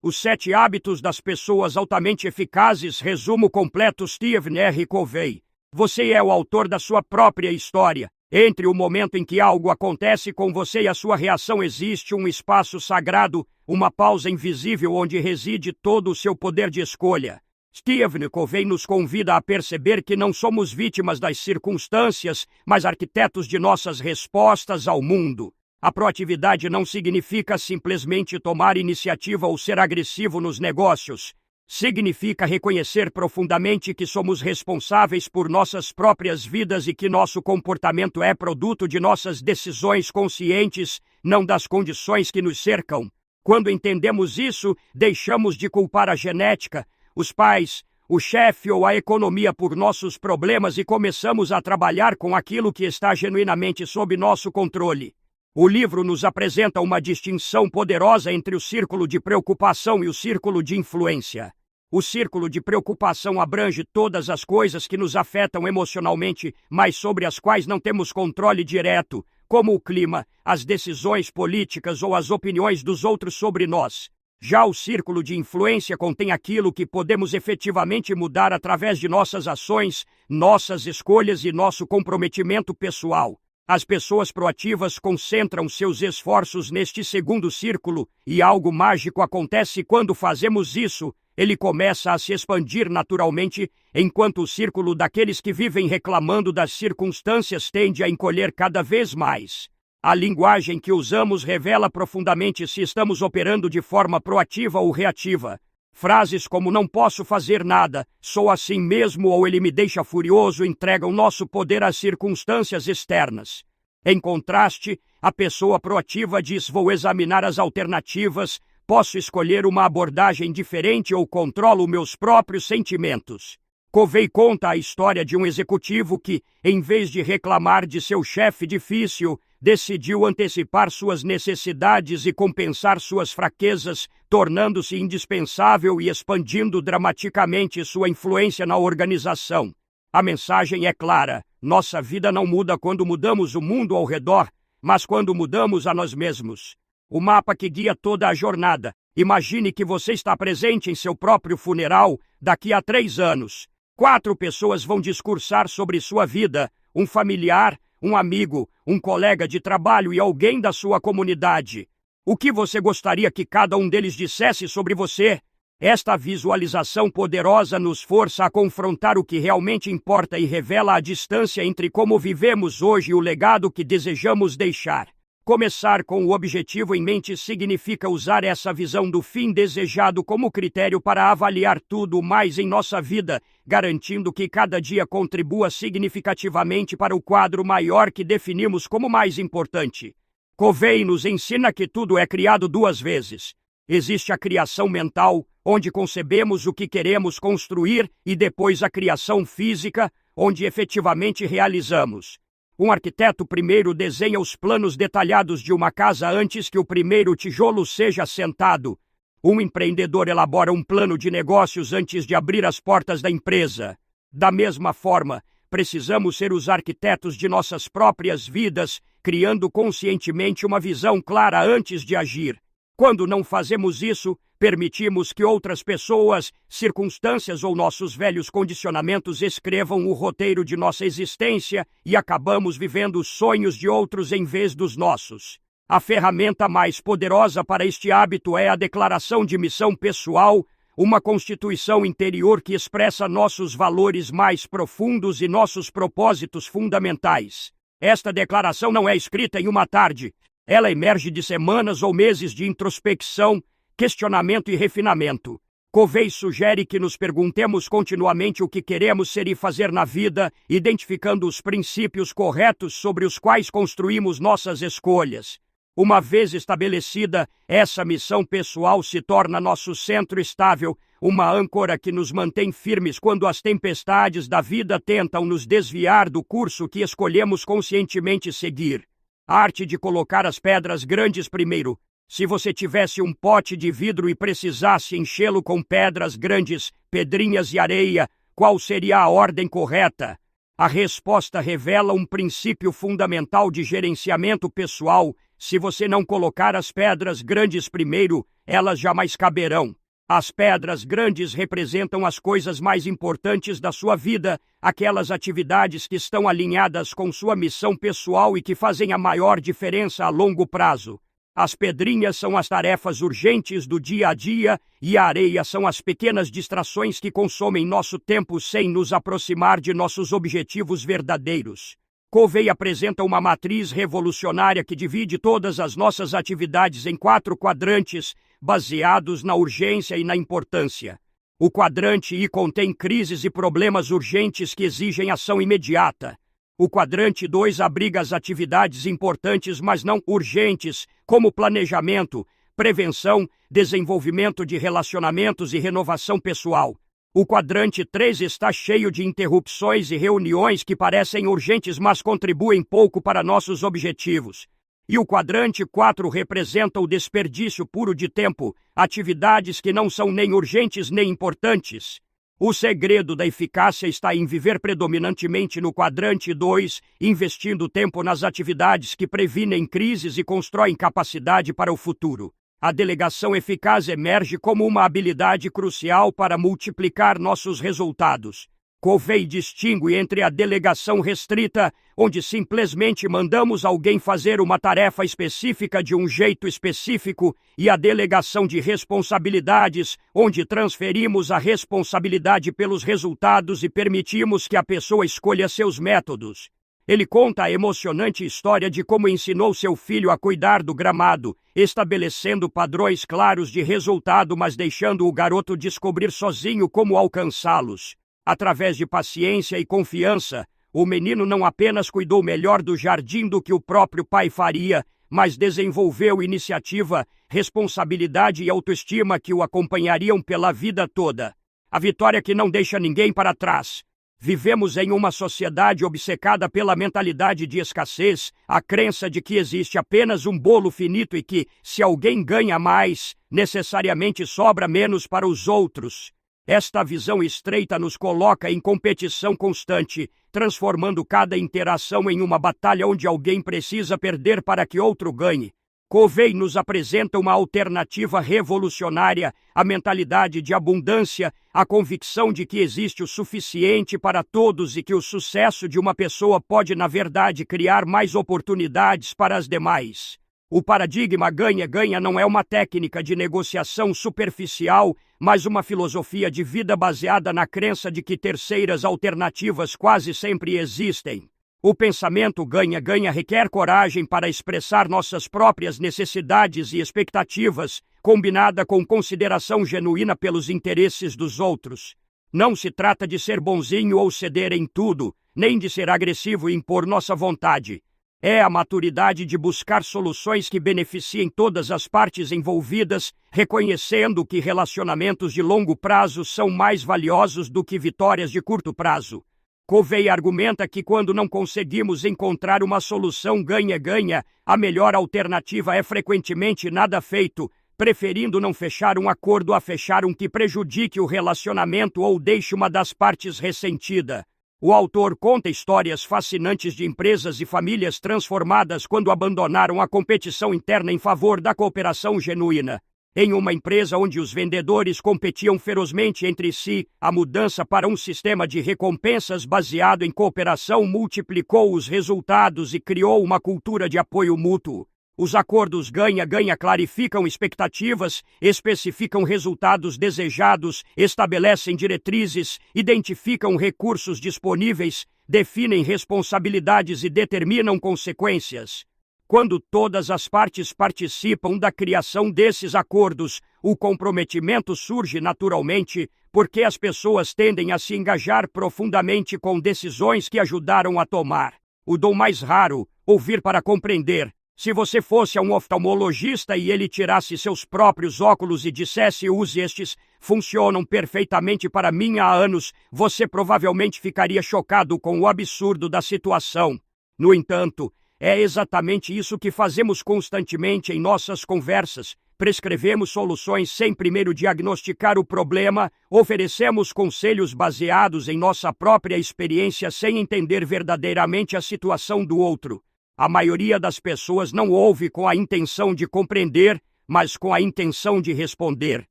Os 7 hábitos das pessoas altamente eficazes, resumo completo Stephen R. Covey. Você é o autor da sua própria história. Entre o momento em que algo acontece com você e a sua reação existe um espaço sagrado, uma pausa invisível onde reside todo o seu poder de escolha. Stephen Covey nos convida a perceber que não somos vítimas das circunstâncias, mas arquitetos de nossas respostas ao mundo. A proatividade não significa simplesmente tomar iniciativa ou ser agressivo nos negócios. Significa reconhecer profundamente que somos responsáveis por nossas próprias vidas e que nosso comportamento é produto de nossas decisões conscientes, não das condições que nos cercam. Quando entendemos isso, deixamos de culpar a genética, os pais, o chefe ou a economia por nossos problemas e começamos a trabalhar com aquilo que está genuinamente sob nosso controle. O livro nos apresenta uma distinção poderosa entre o círculo de preocupação e o círculo de influência. O círculo de preocupação abrange todas as coisas que nos afetam emocionalmente, mas sobre as quais não temos controle direto, como o clima, as decisões políticas ou as opiniões dos outros sobre nós. Já o círculo de influência contém aquilo que podemos efetivamente mudar através de nossas ações, nossas escolhas e nosso comprometimento pessoal. As pessoas proativas concentram seus esforços neste segundo círculo, e algo mágico acontece quando fazemos isso. Ele começa a se expandir naturalmente, enquanto o círculo daqueles que vivem reclamando das circunstâncias tende a encolher cada vez mais. A linguagem que usamos revela profundamente se estamos operando de forma proativa ou reativa. Frases como "não posso fazer nada", "sou assim mesmo" ou "ele me deixa furioso" entregam nosso poder às circunstâncias externas. Em contraste, a pessoa proativa diz: "vou examinar as alternativas, posso escolher uma abordagem diferente ou controlo meus próprios sentimentos." Covey conta a história de um executivo que, em vez de reclamar de seu chefe difícil, decidiu antecipar suas necessidades e compensar suas fraquezas, tornando-se indispensável e expandindo dramaticamente sua influência na organização. A mensagem é clara: nossa vida não muda quando mudamos o mundo ao redor, mas quando mudamos a nós mesmos. O mapa que guia toda a jornada. Imagine que você está presente em seu próprio funeral daqui a 3 anos. 4 pessoas vão discursar sobre sua vida: um familiar, um amigo, um colega de trabalho e alguém da sua comunidade. O que você gostaria que cada um deles dissesse sobre você? Esta visualização poderosa nos força a confrontar o que realmente importa e revela a distância entre como vivemos hoje e o legado que desejamos deixar. Começar com o objetivo em mente significa usar essa visão do fim desejado como critério para avaliar tudo mais em nossa vida, garantindo que cada dia contribua significativamente para o quadro maior que definimos como mais importante. Covey nos ensina que tudo é criado 2 vezes. Existe a criação mental, onde concebemos o que queremos construir, e depois a criação física, onde efetivamente realizamos. Um arquiteto primeiro desenha os planos detalhados de uma casa antes que o primeiro tijolo seja assentado. Um empreendedor elabora um plano de negócios antes de abrir as portas da empresa. Da mesma forma, precisamos ser os arquitetos de nossas próprias vidas, criando conscientemente uma visão clara antes de agir. Quando não fazemos isso, permitimos que outras pessoas, circunstâncias ou nossos velhos condicionamentos escrevam o roteiro de nossa existência e acabamos vivendo os sonhos de outros em vez dos nossos. A ferramenta mais poderosa para este hábito é a declaração de missão pessoal, uma constituição interior que expressa nossos valores mais profundos e nossos propósitos fundamentais. Esta declaração não é escrita em uma tarde. Ela emerge de semanas ou meses de introspecção, questionamento e refinamento. Covey sugere que nos perguntemos continuamente o que queremos ser e fazer na vida, identificando os princípios corretos sobre os quais construímos nossas escolhas. Uma vez estabelecida, essa missão pessoal se torna nosso centro estável, uma âncora que nos mantém firmes quando as tempestades da vida tentam nos desviar do curso que escolhemos conscientemente seguir. A arte de colocar as pedras grandes primeiro. Se você tivesse um pote de vidro e precisasse enchê-lo com pedras grandes, pedrinhas e areia, qual seria a ordem correta? A resposta revela um princípio fundamental de gerenciamento pessoal: Se você não colocar as pedras grandes primeiro, elas jamais caberão. As pedras grandes representam as coisas mais importantes da sua vida, aquelas atividades que estão alinhadas com sua missão pessoal e que fazem a maior diferença a longo prazo. As pedrinhas são as tarefas urgentes do dia a dia e a areia são as pequenas distrações que consomem nosso tempo sem nos aproximar de nossos objetivos verdadeiros. Covey apresenta uma matriz revolucionária que divide todas as nossas atividades em 4 quadrantes, baseados na urgência e na importância. O quadrante I contém crises e problemas urgentes que exigem ação imediata. O quadrante 2 abriga as atividades importantes, mas não urgentes, como planejamento, prevenção, desenvolvimento de relacionamentos e renovação pessoal. O quadrante 3 está cheio de interrupções e reuniões que parecem urgentes, mas contribuem pouco para nossos objetivos. E o quadrante 4 representa o desperdício puro de tempo, atividades que não são nem urgentes nem importantes. O segredo da eficácia está em viver predominantemente no quadrante 2, investindo tempo nas atividades que previnem crises e constroem capacidade para o futuro. A delegação eficaz emerge como uma habilidade crucial para multiplicar nossos resultados. Covey distingue entre a delegação restrita, onde simplesmente mandamos alguém fazer uma tarefa específica de um jeito específico, e a delegação de responsabilidades, onde transferimos a responsabilidade pelos resultados e permitimos que a pessoa escolha seus métodos. Ele conta a emocionante história de como ensinou seu filho a cuidar do gramado, estabelecendo padrões claros de resultado, mas deixando o garoto descobrir sozinho como alcançá-los. Através de paciência e confiança, o menino não apenas cuidou melhor do jardim do que o próprio pai faria, mas desenvolveu iniciativa, responsabilidade e autoestima que o acompanhariam pela vida toda. A vitória que não deixa ninguém para trás. Vivemos em uma sociedade obcecada pela mentalidade de escassez, a crença de que existe apenas um bolo finito e que, se alguém ganha mais, necessariamente sobra menos para os outros. Esta visão estreita nos coloca em competição constante, transformando cada interação em uma batalha onde alguém precisa perder para que outro ganhe. Covey nos apresenta uma alternativa revolucionária, a mentalidade de abundância, a convicção de que existe o suficiente para todos e que o sucesso de uma pessoa pode, na verdade, criar mais oportunidades para as demais. O paradigma ganha-ganha não é uma técnica de negociação superficial, mas uma filosofia de vida baseada na crença de que terceiras alternativas quase sempre existem. O pensamento ganha-ganha requer coragem para expressar nossas próprias necessidades e expectativas, combinada com consideração genuína pelos interesses dos outros. Não se trata de ser bonzinho ou ceder em tudo, nem de ser agressivo e impor nossa vontade. É a maturidade de buscar soluções que beneficiem todas as partes envolvidas, reconhecendo que relacionamentos de longo prazo são mais valiosos do que vitórias de curto prazo. Covey argumenta que quando não conseguimos encontrar uma solução ganha-ganha, a melhor alternativa é frequentemente nada feito, preferindo não fechar um acordo a fechar um que prejudique o relacionamento ou deixe uma das partes ressentida. O autor conta histórias fascinantes de empresas e famílias transformadas quando abandonaram a competição interna em favor da cooperação genuína. Em uma empresa onde os vendedores competiam ferozmente entre si, a mudança para um sistema de recompensas baseado em cooperação multiplicou os resultados e criou uma cultura de apoio mútuo. Os acordos ganha-ganha clarificam expectativas, especificam resultados desejados, estabelecem diretrizes, identificam recursos disponíveis, definem responsabilidades e determinam consequências. Quando todas as partes participam da criação desses acordos, o comprometimento surge naturalmente, porque as pessoas tendem a se engajar profundamente com decisões que ajudaram a tomar. O dom mais raro, ouvir para compreender. Se você fosse a um oftalmologista e ele tirasse seus próprios óculos e dissesse use estes, funcionam perfeitamente para mim há anos, você provavelmente ficaria chocado com o absurdo da situação. No entanto, é exatamente isso que fazemos constantemente em nossas conversas. Prescrevemos soluções sem primeiro diagnosticar o problema, oferecemos conselhos baseados em nossa própria experiência sem entender verdadeiramente a situação do outro. A maioria das pessoas não ouve com a intenção de compreender, mas com a intenção de responder.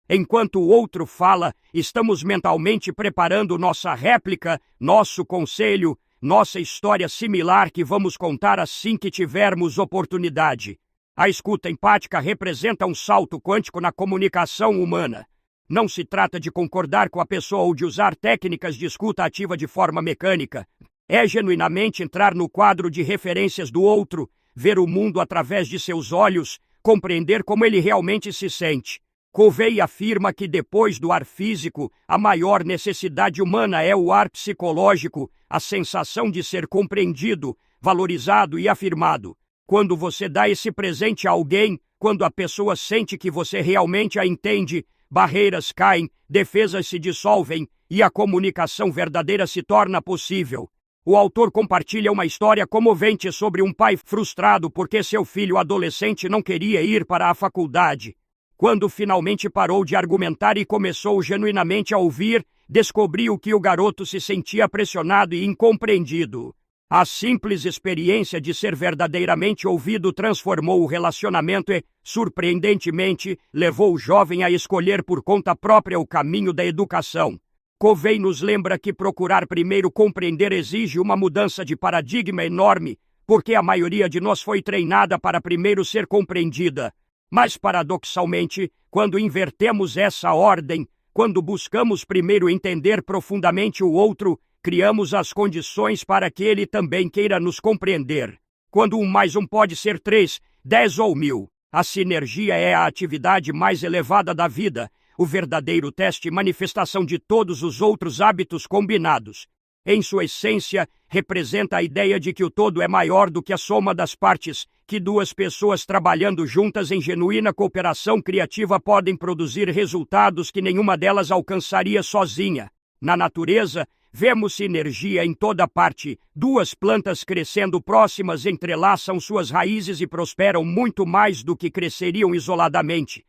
Enquanto o outro fala, estamos mentalmente preparando nossa réplica, nosso conselho, nossa história similar que vamos contar assim que tivermos oportunidade. A escuta empática representa um salto quântico na comunicação humana. Não se trata de concordar com a pessoa ou de usar técnicas de escuta ativa de forma mecânica. É genuinamente entrar no quadro de referências do outro, ver o mundo através de seus olhos, compreender como ele realmente se sente. Covey afirma que depois do ar físico, a maior necessidade humana é o ar psicológico, a sensação de ser compreendido, valorizado e afirmado. Quando você dá esse presente a alguém, quando a pessoa sente que você realmente a entende, barreiras caem, defesas se dissolvem e a comunicação verdadeira se torna possível. O autor compartilha uma história comovente sobre um pai frustrado porque seu filho adolescente não queria ir para a faculdade. Quando finalmente parou de argumentar e começou genuinamente a ouvir, descobriu que o garoto se sentia pressionado e incompreendido. A simples experiência de ser verdadeiramente ouvido transformou o relacionamento e, surpreendentemente, levou o jovem a escolher por conta própria o caminho da educação. Covey nos lembra que procurar primeiro compreender exige uma mudança de paradigma enorme, porque a maioria de nós foi treinada para primeiro ser compreendida. Mas, paradoxalmente, quando invertemos essa ordem, quando buscamos primeiro entender profundamente o outro, criamos as condições para que ele também queira nos compreender. Quando 1 mais 1 pode ser 3, 10 ou 1000, a sinergia é a atividade mais elevada da vida, o verdadeiro teste e manifestação de todos os outros hábitos combinados. Em sua essência, representa a ideia de que o todo é maior do que a soma das partes, que duas pessoas trabalhando juntas em genuína cooperação criativa podem produzir resultados que nenhuma delas alcançaria sozinha. Na natureza, vemos sinergia em toda parte. Duas plantas crescendo próximas entrelaçam suas raízes e prosperam muito mais do que cresceriam isoladamente.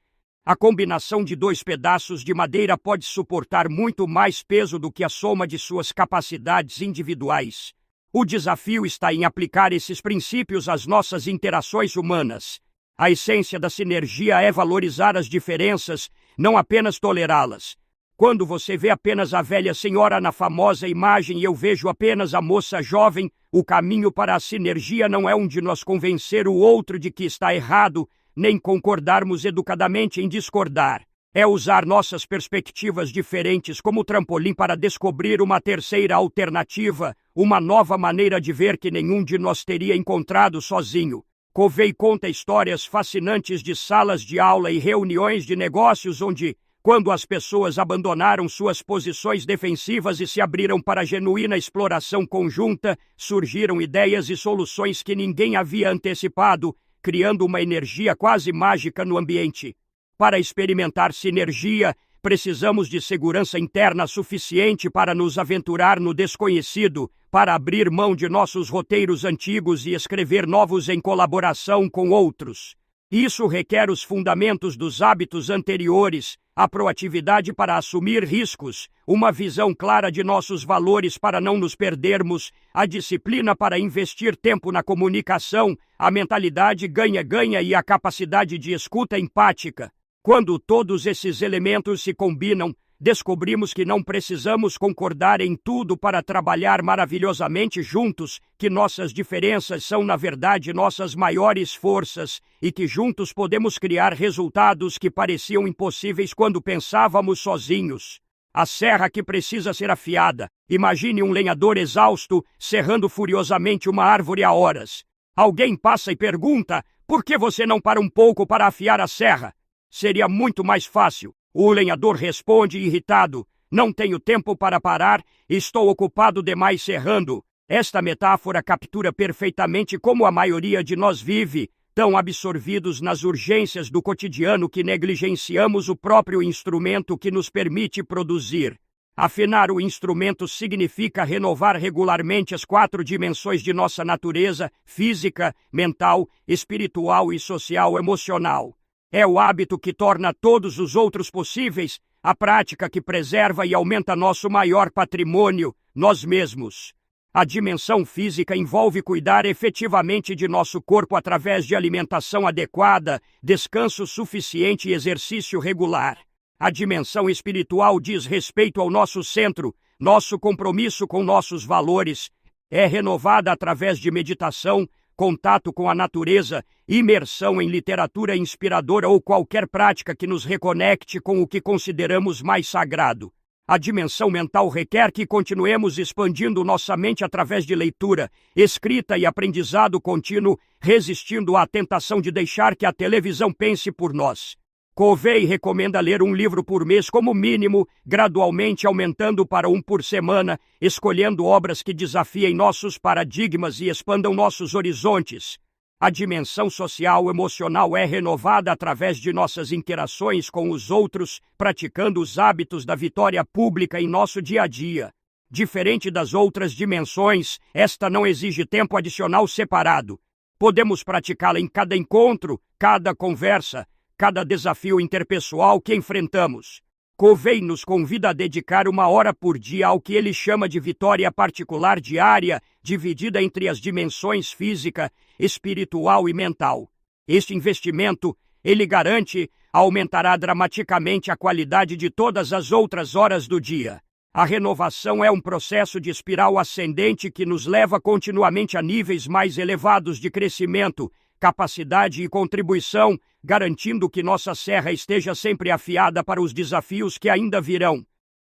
A combinação de dois pedaços de madeira pode suportar muito mais peso do que a soma de suas capacidades individuais. O desafio está em aplicar esses princípios às nossas interações humanas. A essência da sinergia é valorizar as diferenças, não apenas tolerá-las. Quando você vê apenas a velha senhora na famosa imagem e eu vejo apenas a moça jovem, o caminho para a sinergia não é um de nós convencer o outro de que está errado, nem concordarmos educadamente em discordar. É usar nossas perspectivas diferentes como trampolim para descobrir uma terceira alternativa, uma nova maneira de ver que nenhum de nós teria encontrado sozinho. Covey conta histórias fascinantes de salas de aula e reuniões de negócios onde, quando as pessoas abandonaram suas posições defensivas e se abriram para a genuína exploração conjunta, surgiram ideias e soluções que ninguém havia antecipado, criando uma energia quase mágica no ambiente. Para experimentar sinergia, precisamos de segurança interna suficiente para nos aventurar no desconhecido, para abrir mão de nossos roteiros antigos e escrever novos em colaboração com outros. Isso requer os fundamentos dos hábitos anteriores, a proatividade para assumir riscos, uma visão clara de nossos valores para não nos perdermos, a disciplina para investir tempo na comunicação, a mentalidade ganha-ganha e a capacidade de escuta empática. Quando todos esses elementos se combinam, descobrimos que não precisamos concordar em tudo para trabalhar maravilhosamente juntos, que nossas diferenças são, na verdade, nossas maiores forças e que juntos podemos criar resultados que pareciam impossíveis quando pensávamos sozinhos. A serra que precisa ser afiada. Imagine um lenhador exausto serrando furiosamente uma árvore há horas. Alguém passa e pergunta: por que você não para um pouco para afiar a serra? Seria muito mais fácil. O lenhador responde irritado: não tenho tempo para parar, estou ocupado demais serrando. Esta metáfora captura perfeitamente como a maioria de nós vive, tão absorvidos nas urgências do cotidiano que negligenciamos o próprio instrumento que nos permite produzir. Afinar o instrumento significa renovar regularmente as 4 dimensões de nossa natureza: física, mental, espiritual e social-emocional. É o hábito que torna todos os outros possíveis, a prática que preserva e aumenta nosso maior patrimônio, nós mesmos. A dimensão física envolve cuidar efetivamente de nosso corpo através de alimentação adequada, descanso suficiente e exercício regular. A dimensão espiritual diz respeito ao nosso centro, nosso compromisso com nossos valores. É renovada através de meditação, contato com a natureza, imersão em literatura inspiradora ou qualquer prática que nos reconecte com o que consideramos mais sagrado. A dimensão mental requer que continuemos expandindo nossa mente através de leitura, escrita e aprendizado contínuo, resistindo à tentação de deixar que a televisão pense por nós. Covey recomenda ler um livro por mês como mínimo, gradualmente aumentando para um por semana, escolhendo obras que desafiem nossos paradigmas e expandam nossos horizontes. A dimensão social emocional é renovada através de nossas interações com os outros, praticando os hábitos da vitória pública em nosso dia a dia. Diferente das outras dimensões, esta não exige tempo adicional separado. Podemos praticá-la em cada encontro, cada conversa, cada desafio interpessoal que enfrentamos. Covey nos convida a dedicar 1 hora por dia ao que ele chama de vitória particular diária, dividida entre as dimensões física, espiritual e mental. Este investimento, ele garante, aumentará dramaticamente a qualidade de todas as outras horas do dia. A renovação é um processo de espiral ascendente que nos leva continuamente a níveis mais elevados de crescimento, capacidade e contribuição, garantindo que nossa serra esteja sempre afiada para os desafios que ainda virão.